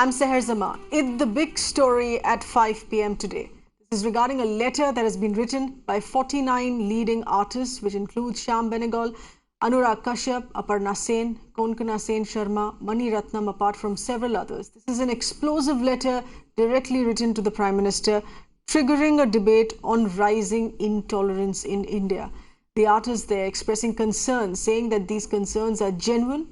I'm Seher Zama. It's the big story at 5 p.m. today. This is regarding a letter that has been written by 49 leading artists, which include Shyam Benegal, Anurag Kashyap, Aparna Sen, Konkana Sen Sharma, Mani Ratnam, apart from several others. This is an explosive letter directly written to the Prime Minister, triggering a debate on rising intolerance in India. The artists there expressing concerns, saying that these concerns are genuine,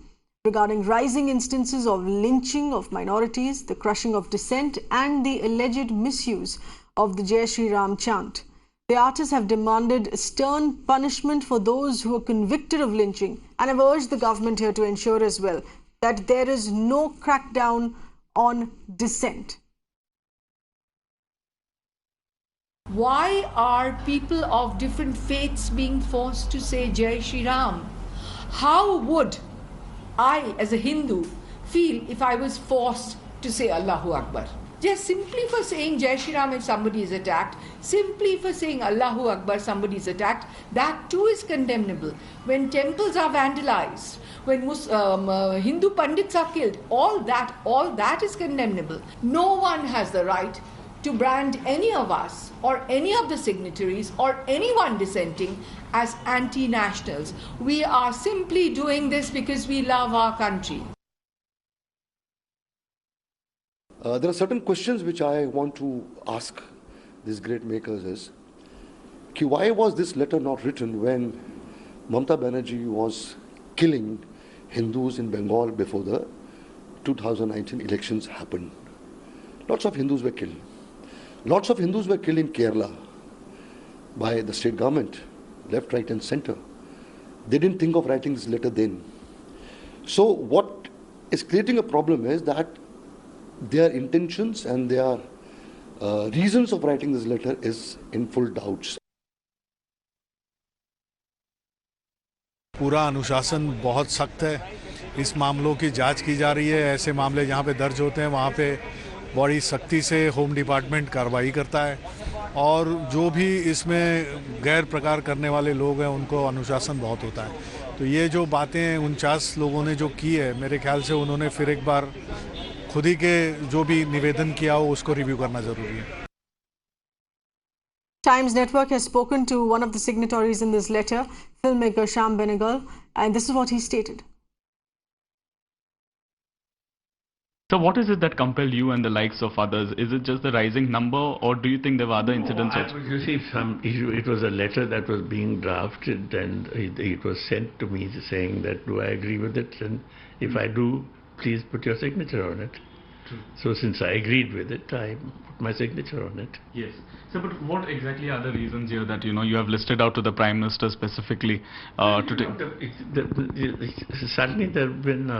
regarding rising instances of lynching of minorities, the crushing of dissent, and the alleged misuse of the Jai Shri Ram chant. The artists have demanded stern punishment for those who are convicted of lynching and have urged the government here to ensure as well that there is no crackdown on dissent. Why are people of different faiths being forced to say Jai Shri Ram? How would I, as a Hindu, feel if I was forced to say Allahu Akbar? Just simply for saying Jai Shri Ram if somebody is attacked, simply for saying Allahu Akbar somebody is attacked, that too is condemnable. When temples are vandalized, when Hindu Pandits are killed, all that is condemnable. No one has the right to brand any of us or any of the signatories or anyone dissenting as anti-nationals. We are simply doing this because we love our country. There are certain questions which I want to ask these great makers is, why was this letter not written when Mamata Banerjee was killing Hindus in Bengal before the 2019 elections happened? Lots of Hindus were killed. Lots of Hindus were killed in Kerala by the state government, left, right and center. They didn't think of writing this letter then. So what is creating a problem is that their intentions and their reasons of writing this letter is in full doubts. पूरा अनुशासन बहुत सख्त है. इस मामलों की जांच की जा रही है. ऐसे मामले जहां पे दर्ज होते हैं वहां पे बड़ी सख्ती से होम डिपार्टमेंट कार्रवाई करता है और जो भी इसमें गैर प्रकार करने वाले लोग हैं उनको अनुशासन बहुत होता है. तो ये जो बातें 49 लोगों ने जो की है, मेरे ख्याल से उन्होंने फिर एक बार खुद ही के जो भी निवेदन किया हो उसको रिव्यू करना जरूरी है. Times Network has spoken to one of the signatories in this letter, filmmaker Shyam Benegal, and this is what he stated. So what is it that compelled you and the likes of others? Is it just the rising number, or do you think there were other incidents? You see, it was a letter that was being drafted and it was sent to me saying that do I agree with it, and if I do, please put your signature on it. True. So since I agreed with it, I put my signature on it. Yes. So but what exactly are the reasons here that you have listed out to the Prime Minister specifically to take? Suddenly there have been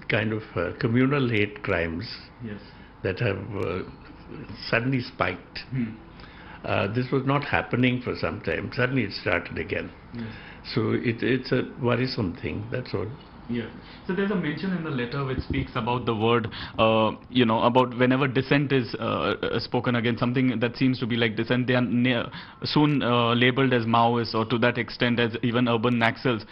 kind of communal hate crimes, yes, that have suddenly spiked. This was not happening for some time. Suddenly it started again. Yes. So it's a worrisome thing, that's all. Yeah. So there's a mention in the letter which speaks about the word, about whenever dissent is spoken against, something that seems to be like dissent, they are soon labeled as Maoists, or to that extent as even urban Naxals.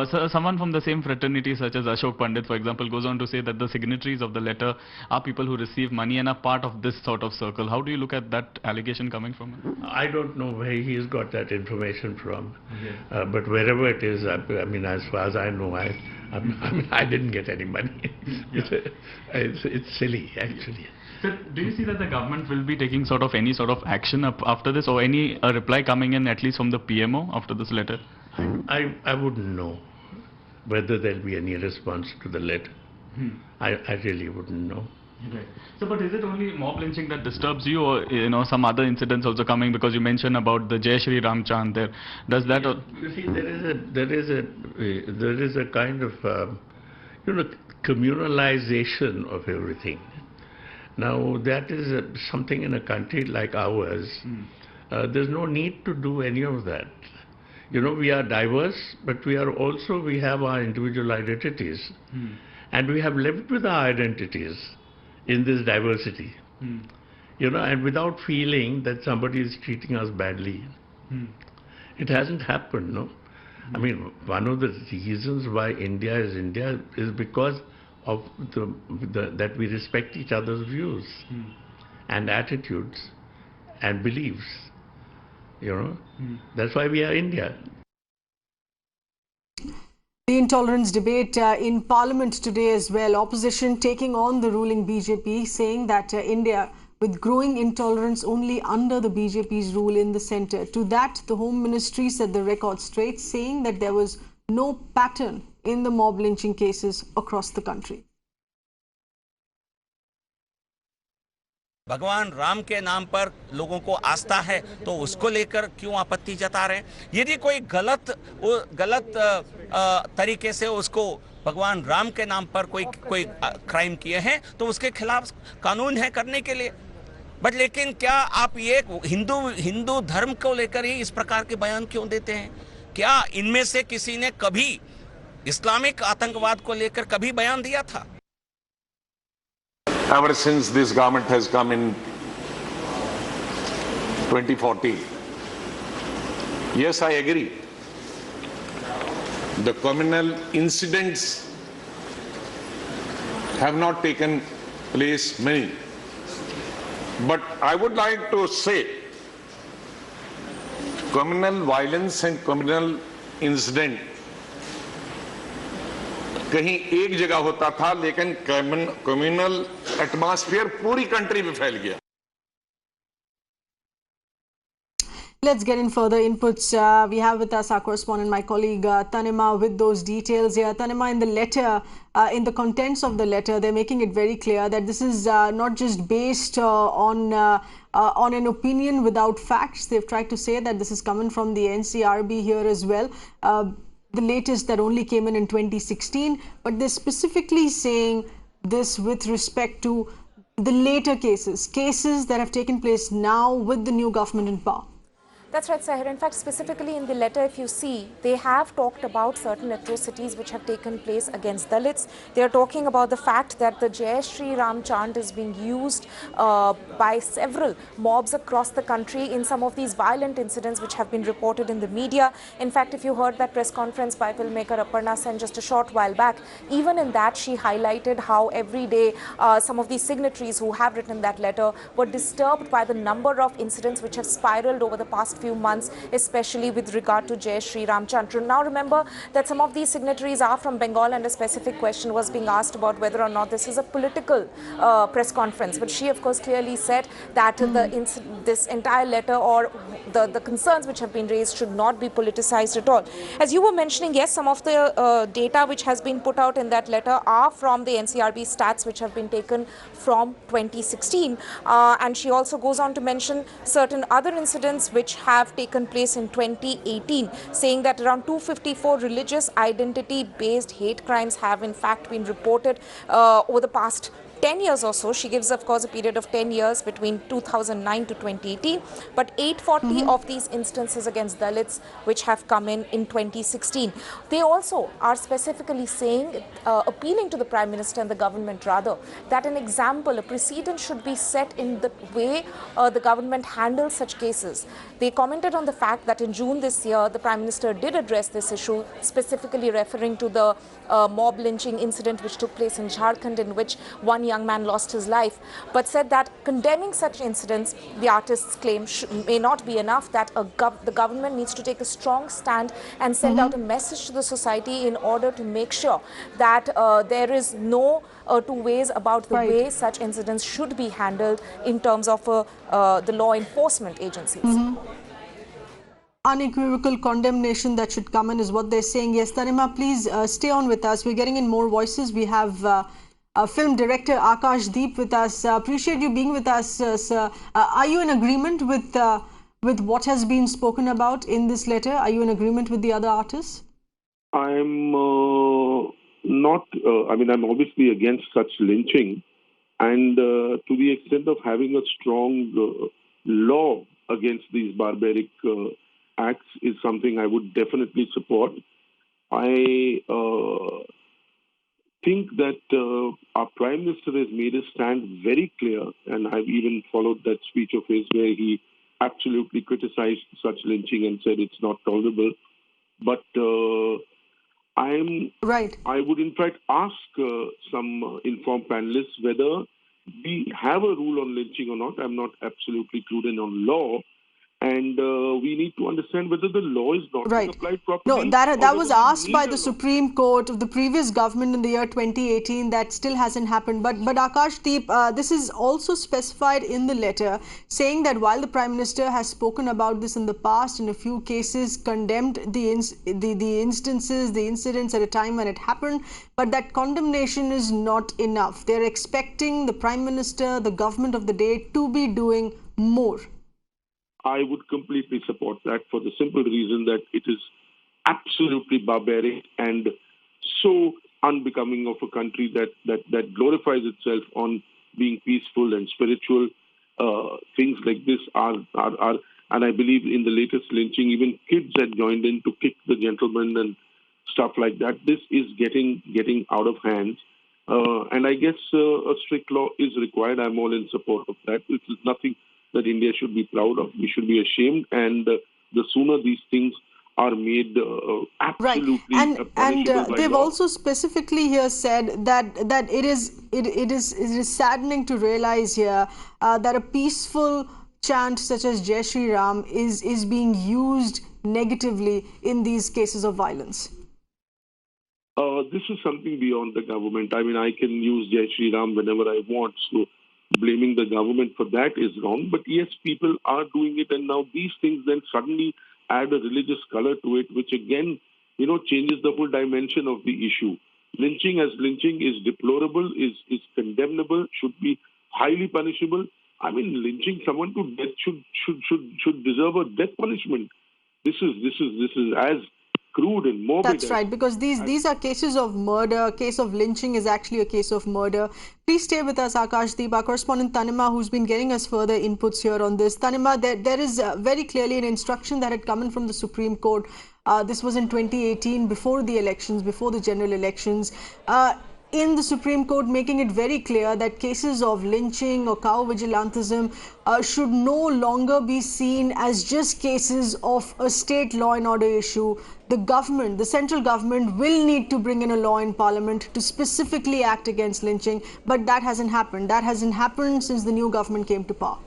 So someone from the same fraternity, such as Ashok Pandit, for example, goes on to say that the signatories of the letter are people who receive money and are part of this sort of circle. How do you look at that allegation coming from him? I don't know where he's got that information from, but wherever it is, I mean, as far as I know, I didn't get any money. It's silly, actually. So do you see that the government will be taking any sort of action after this, or any reply coming in at least from the PMO after this letter? I wouldn't know whether there'll be any response to the letter. I really wouldn't know. Right. So, but is it only mob lynching that disturbs you, or some other incidents also coming? Because you mentioned about the Jai Shri Ram chant there. Does that? You see, there is a kind of communalization of everything. Now that is something in a country like ours. There's no need to do any of that. We are diverse, but we have our individual identities, and we have lived with our identities in this diversity, and without feeling that somebody is treating us badly. It hasn't happened, no? I mean, one of the reasons why India is because of that we respect each other's views and attitudes and beliefs. That's why we are India. The intolerance debate in Parliament today as well. Opposition taking on the ruling BJP, saying that India with growing intolerance only under the BJP's rule in the centre. To that, the Home Ministry set the record straight, saying that there was no pattern in the mob lynching cases across the country. भगवान राम के नाम पर लोगों को आस्था है तो उसको लेकर क्यों आपत्ति जता रहे हैं? यदि कोई गलत तरीके से उसको भगवान राम के नाम पर कोई क्राइम किए हैं तो उसके खिलाफ कानून है करने के लिए। बट लेकिन क्या आप ये हिंदू धर्म को लेकर ही इस प्रकार के बयान क्यों देते हैं? क्या इनमें से किसी ने कभी इस्लामिक आतंकवाद को लेकर कभी बयान दिया था? Ever since this government has come in 2014, yes, I agree. The communal incidents have not taken place many. But I would like to say, communal violence and communal incident कहीं एक जगह होता था, लेकिन कम्युनल एटमॉस्फेयर पूरी country में फैल गया। Let's get in further inputs. We have with us our correspondent, my colleague Tanima, with those details here. Tanima, in the letter, in the contents of the letter, they're making it very clear that this is not just based on an opinion without facts. They've tried to say that this is coming from the NCRB here as well. The latest that only came in 2016, but they're specifically saying this with respect to the later cases that have taken place now with the new government in power. That's right, Sahir. In fact, specifically in the letter, if you see, they have talked about certain atrocities which have taken place against Dalits. They are talking about the fact that the Jai Shri Ram chant is being used by several mobs across the country in some of these violent incidents which have been reported in the media. In fact, if you heard that press conference by filmmaker Aparna Sen just a short while back, even in that she highlighted how every day some of these signatories who have written that letter were disturbed by the number of incidents which have spiraled over the past few months, especially with regard to Jai Shri Ram Chandra. Now remember that some of these signatories are from Bengal, and a specific question was being asked about whether or not this is a political press conference. But she of course clearly said that this entire letter or the concerns which have been raised should not be politicized at all. As you were mentioning, yes, some of the data which has been put out in that letter are from the NCRB stats which have been taken from 2016. And she also goes on to mention certain other incidents which have taken place in 2018, saying that around 254 religious identity-based hate crimes have in fact been reported over the past 10 years or so. She gives, of course, a period of 10 years between 2009 to 2018, but 840 of these instances against Dalits which have come in 2016. They also are specifically saying, appealing to the Prime Minister and the government rather, that an example, a precedent should be set in the way the government handles such cases. They commented on the fact that in June this year, the Prime Minister did address this issue, specifically referring to the mob lynching incident which took place in Jharkhand, in which one young man lost his life, but said that condemning such incidents, the artists claim, may not be enough, that the government needs to take a strong stand and send out a message to the society in order to make sure that there is no two ways about the way such incidents should be handled in terms of the law enforcement agencies. Unequivocal condemnation that should come in is what they're saying. Yes, Tanima, please stay on with us. We're getting in more voices. We have film director Akash Deep with us. Appreciate you being with us, sir. Are you in agreement with what has been spoken about in this letter? Are you in agreement with the other artists? I'm not. I'm obviously against such lynching, and to the extent of having a strong law against these barbaric acts is something I would definitely support. I think that our Prime Minister has made his stand very clear, and I've even followed that speech of his where he absolutely criticized such lynching and said it's not tolerable. But Right. I would in fact ask some informed panelists whether we have a rule on lynching or not. I'm not absolutely clued in on law. And we need to understand whether the law is not being applied properly. No, that was asked by the Supreme Court of the previous government in the year 2018. That still hasn't happened. But Akashdeep, this is also specified in the letter, saying that while the Prime Minister has spoken about this in the past, in a few cases condemned the instances, the incidents at a time when it happened, but that condemnation is not enough. They're expecting the Prime Minister, the government of the day, to be doing more. I would completely support that for the simple reason that it is absolutely barbaric and so unbecoming of a country that glorifies itself on being peaceful and spiritual. Things like this are, and I believe in the latest lynching, even kids had joined in to kick the gentleman and stuff like that. This is getting out of hand. And I guess a strict law is required. I'm all in support of that. It is nothing that India should be proud of. We should be ashamed, and the sooner these things are made absolutely right. And they've law. also specifically here said that it is saddening to realize here that a peaceful chant such as Jai Shri Ram is being used negatively in these cases of violence. This is something beyond the government. I mean, I can use Jai Shri Ram whenever I want, so blaming the government for that is wrong. But yes, people are doing it, and now these things then suddenly add a religious color to it, which again, changes the whole dimension of the issue. Lynching as lynching is deplorable, is condemnable, should be highly punishable. I mean, lynching someone to death should deserve a death punishment. This is as crude and morbid. That's right, because these are cases of murder. A case of lynching is actually a case of murder. Please stay with us, Akashdeep. Our correspondent Tanima, who's been getting us further inputs here on this. Tanima, there is very clearly an instruction that had come in from the Supreme Court. This was in 2018, before the elections, before the general elections. In the Supreme Court, making it very clear that cases of lynching or cow vigilantism should no longer be seen as just cases of a state law and order issue. The government, the central government, will need to bring in a law in Parliament to specifically act against lynching, but that hasn't happened. That hasn't happened since the new government came to power.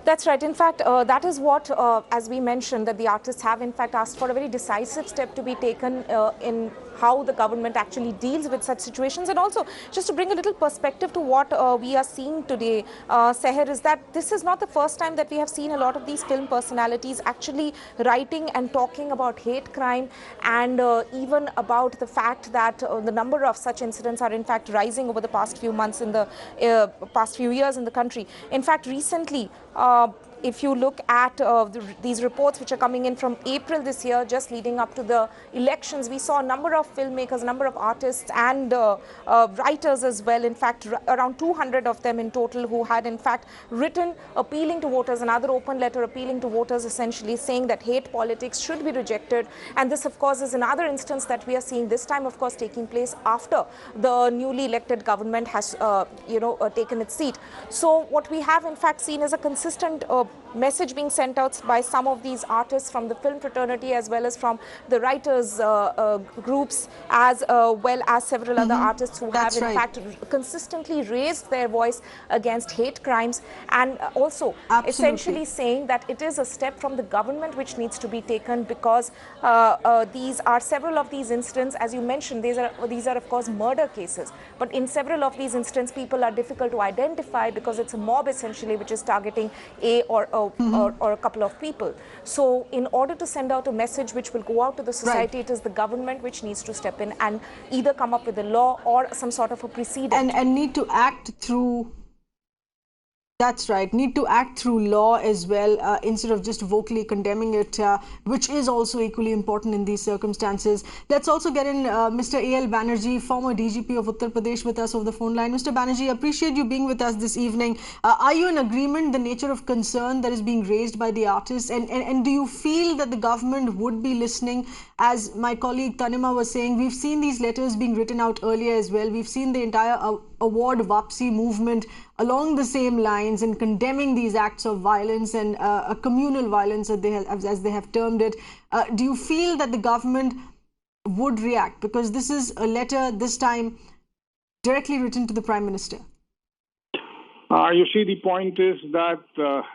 That's right. In fact, that is what, as we mentioned, that the artists have in fact asked for a very decisive step to be taken in how the government actually deals with such situations. And also, just to bring a little perspective to what we are seeing today, Seher, is that this is not the first time that we have seen a lot of these film personalities actually writing and talking about hate crime, and even about the fact that the number of such incidents are in fact rising over the past few months in the past few years in the country. In fact, recently, if you look at these reports which are coming in from April this year, just leading up to the elections, we saw a number of filmmakers, a number of artists and writers as well, in fact around 200 of them in total, who had in fact written appealing to voters, another open letter appealing to voters, essentially saying that hate politics should be rejected. And this of course is another instance that we are seeing, this time of course taking place after the newly elected government has taken its seat. So what we have in fact seen is a consistent message being sent out by some of these artists from the film fraternity, as well as from the writers groups, as well as several other artists who have in fact consistently raised their voice against hate crimes, and also essentially saying that it is a step from the government which needs to be taken, because these are several of these incidents, as you mentioned, these are of course murder cases, but in several of these incidents people are difficult to identify because it's a mob essentially which is targeting a or a couple of people. So in order to send out a message which will go out to the society, it is the government which needs to step in and either come up with a law or some sort of a precedent. And need to act through... That's right, need to act through law as well, instead of just vocally condemning it, which is also equally important in these circumstances. Let's also get in Mr. A.L. Banerjee, former DGP of Uttar Pradesh, with us over the phone line. Mr. Banerjee, appreciate you being with us this evening. Are you in agreement the nature of concern that is being raised by the artists? And do you feel that the government would be listening? As my colleague Tanima was saying, we've seen these letters being written out earlier as well. We've seen the entire award Vapsi movement along the same lines and condemning these acts of violence and a communal violence, as they have termed it. Do you feel that the government would react? Because this is a letter, this time directly written to the Prime Minister. You see, the point is that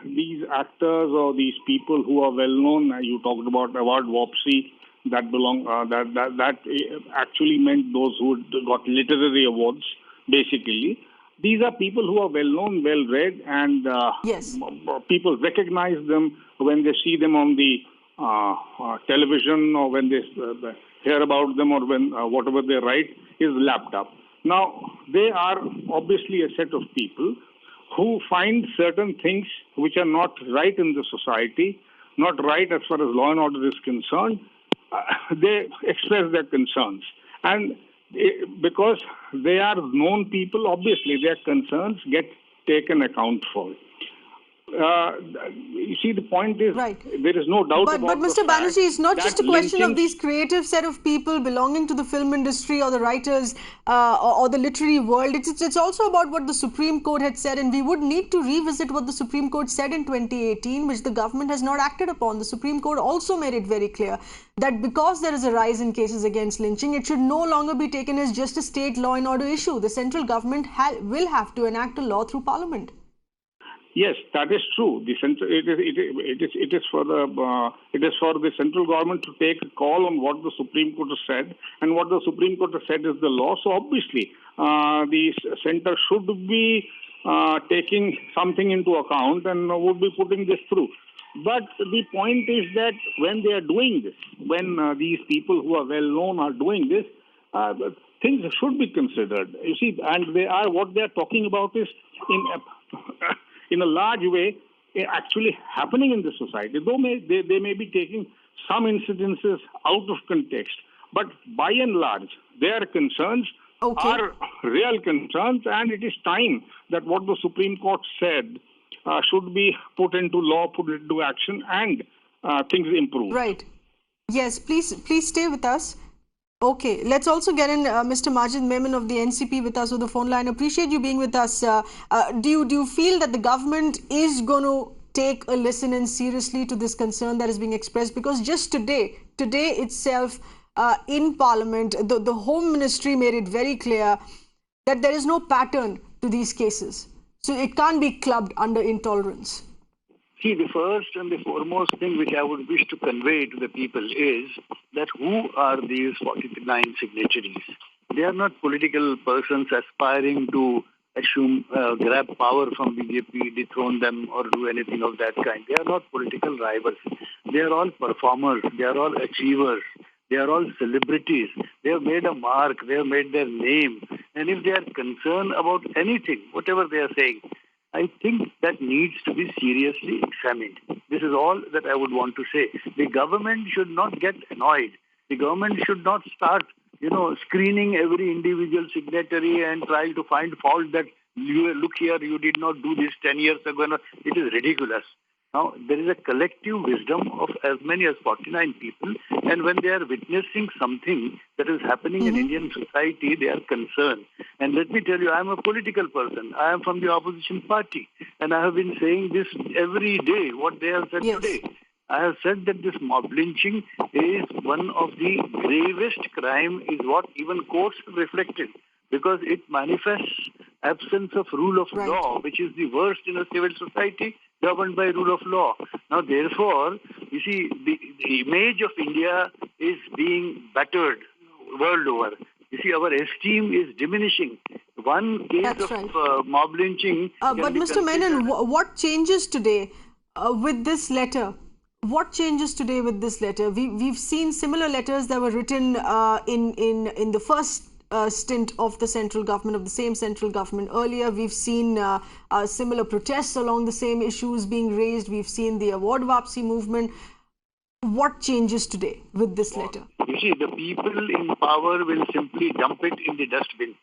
these actors or these people who are well known, you talked about award Wopsy, that actually meant those who got literary awards, basically. These are people who are well known, well read, and yes, people recognize them when they see them on the television, or when they hear about them, or when whatever they write is lapped up. Now, they are obviously a set of people who find certain things which are not right in the society, not right as far as law and order is concerned. They express their concerns. And because they are known people, obviously their concerns get taken account for. You see, the point is, right, there is no doubt about But Mr. Banerjee, it's not just a question of these creative set of people belonging to the film industry or the writers or the literary world. It's also about what the Supreme Court had said, and we would need to revisit what the Supreme Court said in 2018, which the government has not acted upon. The Supreme Court also made it very clear that because there is a rise in cases against lynching, it should no longer be taken as just a state law and order issue. The central government will have to enact a law through Parliament. Yes, that is true. It is for the central government to take a call on what the Supreme Court has said, and what the Supreme Court has said is the law. So obviously, the centre should be taking something into account and would be putting this through. But the point is that when they are doing this, when these people who are well known are doing this, things should be considered. You see, and what they are talking about is in a large way actually happening in the society. Though they may be taking some incidences out of context, but by and large, their concerns are real concerns, and it is time that what the Supreme Court said should be put into law, put into action, and things improve. Right. Yes, please stay with us. Okay, let's also get in Mr. Majid Memon of the NCP with us on the phone line. Appreciate you being with us. Do you feel that the government is going to take a listen in seriously to this concern that is being expressed? Because just today itself in Parliament, the Home Ministry made it very clear that there is no pattern to these cases. So it can't be clubbed under intolerance. See, the first and the foremost thing which I would wish to convey to the people is that who are these 49 signatories? They are not political persons aspiring to grab power from BJP, dethrone them, or do anything of that kind. They are not political rivals. They are all performers. They are all achievers. They are all celebrities. They have made a mark. They have made their name. And if they are concerned about anything, whatever they are saying, I think that needs to be seriously examined. This is all that I would want to say. The government should not get annoyed. The government should not start, screening every individual signatory and try to find fault that, look here, you did not do this 10 years ago. It is ridiculous. Now, there is a collective wisdom of as many as 49 people, and when they are witnessing something that is happening in Indian society, they are concerned. And let me tell you, I am a political person. I am from the opposition party, and I have been saying this every day, what they have said today. I have said that this mob lynching is one of the gravest crime, is what even courts have reflected, because it manifests absence of rule of law, which is the worst in a civil society governed by rule of law. Now, therefore, you see, the image of India is being battered world over. You see, our esteem is diminishing. One case of mob lynching. But Mr. Menon, what changes today with this letter? What changes today with this letter? We've seen similar letters that were written in the first stint of the central government, of the same central government earlier. We've seen similar protests along the same issues being raised. We've seen the award Wapsi movement. What changes today with this letter? You see, the people in power will simply dump it in the dustbin,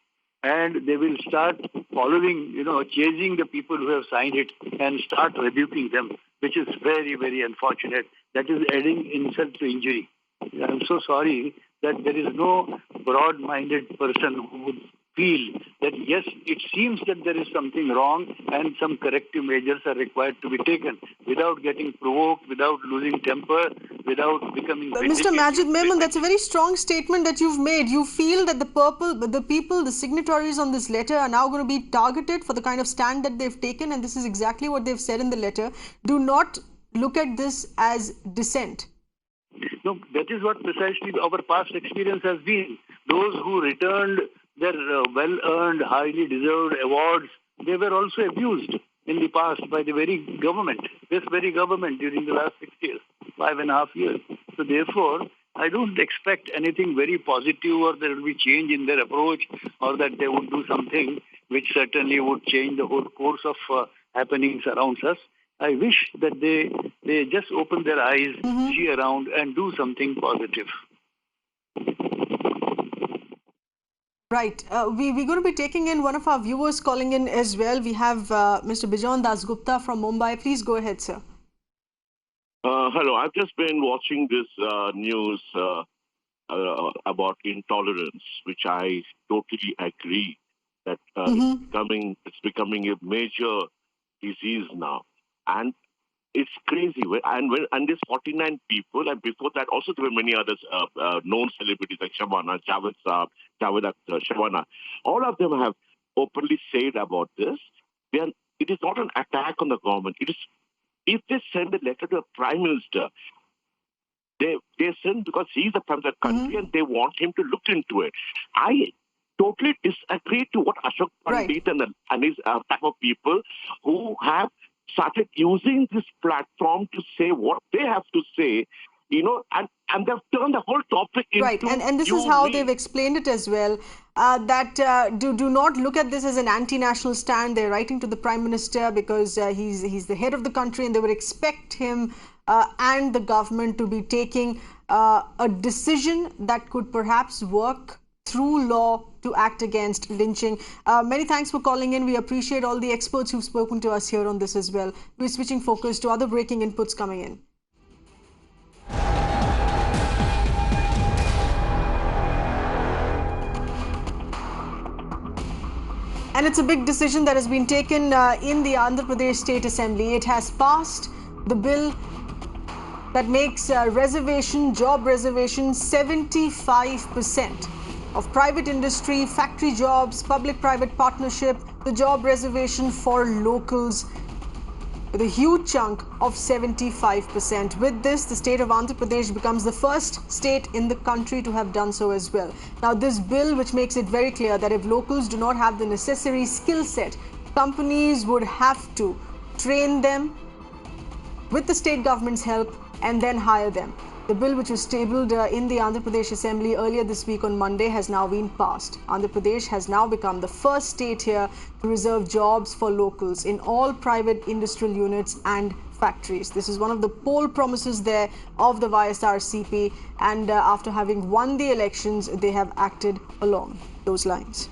and they will start following, chasing the people who have signed it and start rebuking them, which is very, very unfortunate. That is adding insult to injury. I'm so sorry that there is no broad-minded person who would feel that yes, it seems that there is something wrong and some corrective measures are required to be taken without getting provoked, without losing temper, without becoming Mr. Majid Memon, that's a very strong statement that you've made. You feel that the people, the signatories on this letter are now going to be targeted for the kind of stand that they've taken, and this is exactly what they've said in the letter. Do not look at this as dissent. No, that is what precisely our past experience has been. Those who returned their well-earned, highly deserved awards, they were also abused in the past by the very government, this very government during the last 6 years, 5.5 years. So therefore, I don't expect anything very positive or there will be change in their approach or that they would do something which certainly would change the whole course of happenings around us. I wish that they just open their eyes, see around and do something positive. Right. We're going to be taking in one of our viewers calling in as well. We have Mr. Bijon Dasgupta from Mumbai. Please go ahead, sir. Hello. I've just been watching this news about intolerance, which I totally agree that it's becoming a major disease now. And it's crazy. And there's 49 people, and before that also there were many others, known celebrities like Shabana, Javed Saab, Javed Akhtar, Shabana. All of them have openly said about this. It is not an attack on the government. It is, if they send a letter to the Prime Minister, they send because he's the Prime Minister of the country and they want him to look into it. I totally disagree to what Ashok Pandit and his type of people who have started using this platform to say what they have to say, and they've turned the whole topic into... Right, and this is how they've explained it as well, that do not look at this as an anti-national stand. They're writing to the Prime Minister because he's the head of the country and they would expect him and the government to be taking a decision that could perhaps work through law to act against lynching. Many thanks for calling in. We appreciate all the experts who've spoken to us here on this as well. We're switching focus to other breaking inputs coming in. And it's a big decision that has been taken in the Andhra Pradesh State Assembly. It has passed the bill that makes job reservation 75%. Of private industry, factory jobs, public-private partnership, the job reservation for locals with a huge chunk of 75%. With this, the state of Andhra Pradesh becomes the first state in the country to have done so as well. Now, this bill, which makes it very clear that if locals do not have the necessary skill set, companies would have to train them with the state government's help and then hire them. The bill, which was tabled in the Andhra Pradesh Assembly earlier this week on Monday, has now been passed. Andhra Pradesh has now become the first state here to reserve jobs for locals in all private industrial units and factories. This is one of the poll promises there of the YSRCP, and after having won the elections, they have acted along those lines.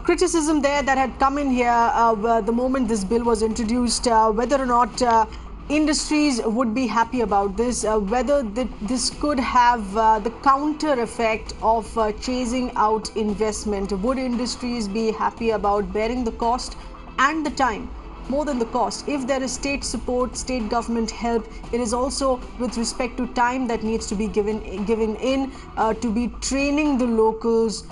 Criticism there that had come in here the moment this bill was introduced, whether or not industries would be happy about this, whether this could have the counter effect of chasing out investment. Would industries be happy about bearing the cost and the time? More than the cost, if there is state support, state government help, it is also with respect to time that needs to be given in to be training the locals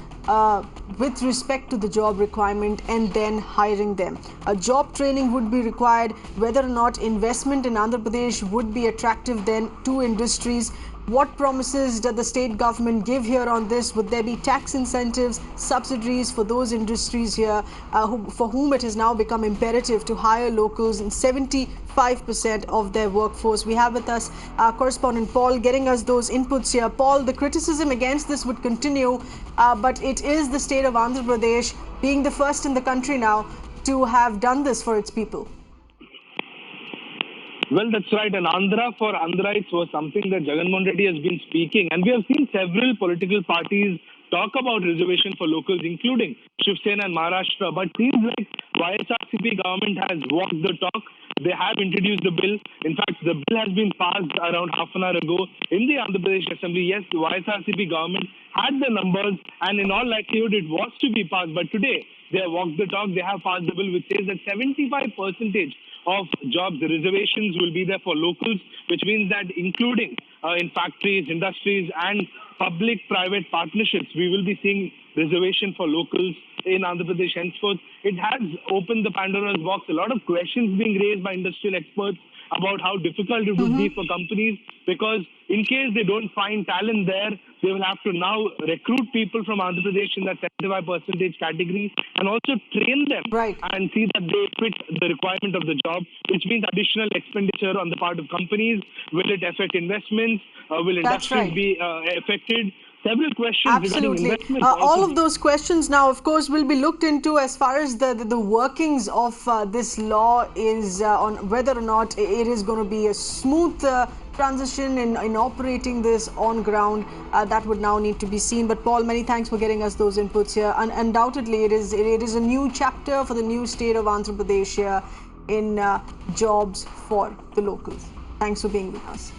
with respect to the job requirement and then hiring them. A job training would be required. Whether or not investment in Andhra Pradesh would be attractive then to industries. What promises does the state government give here on this? Would there be tax incentives, subsidies for those industries here for whom it has now become imperative to hire locals in 75% of their workforce? We have with us our correspondent Paul getting us those inputs here. Paul, the criticism against this would continue, but it is the state of Andhra Pradesh being the first in the country now to have done this for its people. Well, that's right. And Andhra for Andhrites was something that Jagan Mohan Reddy has been speaking. And we have seen several political parties talk about reservation for locals, including Shiv Sena and Maharashtra. But seems like YSRCP government has walked the talk. They have introduced the bill. In fact, the bill has been passed around half an hour ago in the Andhra Pradesh Assembly. Yes, the YSRCP government had the numbers, and in all likelihood, it was to be passed. But today, they have walked the talk. They have passed the bill which says that 75% of jobs, the reservations will be there for locals, which means that including in factories, industries, and public-private partnerships, we will be seeing reservation for locals in Andhra Pradesh henceforth. It has opened the Pandora's box. A lot of questions being raised by industrial experts about how difficult it would be for companies, because in case they don't find talent there, they will have to now recruit people from Andhra Pradesh in that 75% category and also train them and see that they fit the requirement of the job, which means additional expenditure on the part of companies. Will it affect investments? Will industries be affected? Several questions regarding investment. All of those questions now, of course, will be looked into as far as the workings of this law is on whether or not it is going to be a smooth transition in operating this on ground. That would now need to be seen. But Paul, many thanks for getting us those inputs here. And undoubtedly, it is a new chapter for the new state of Andhra Pradesh here in jobs for the locals. Thanks for being with us.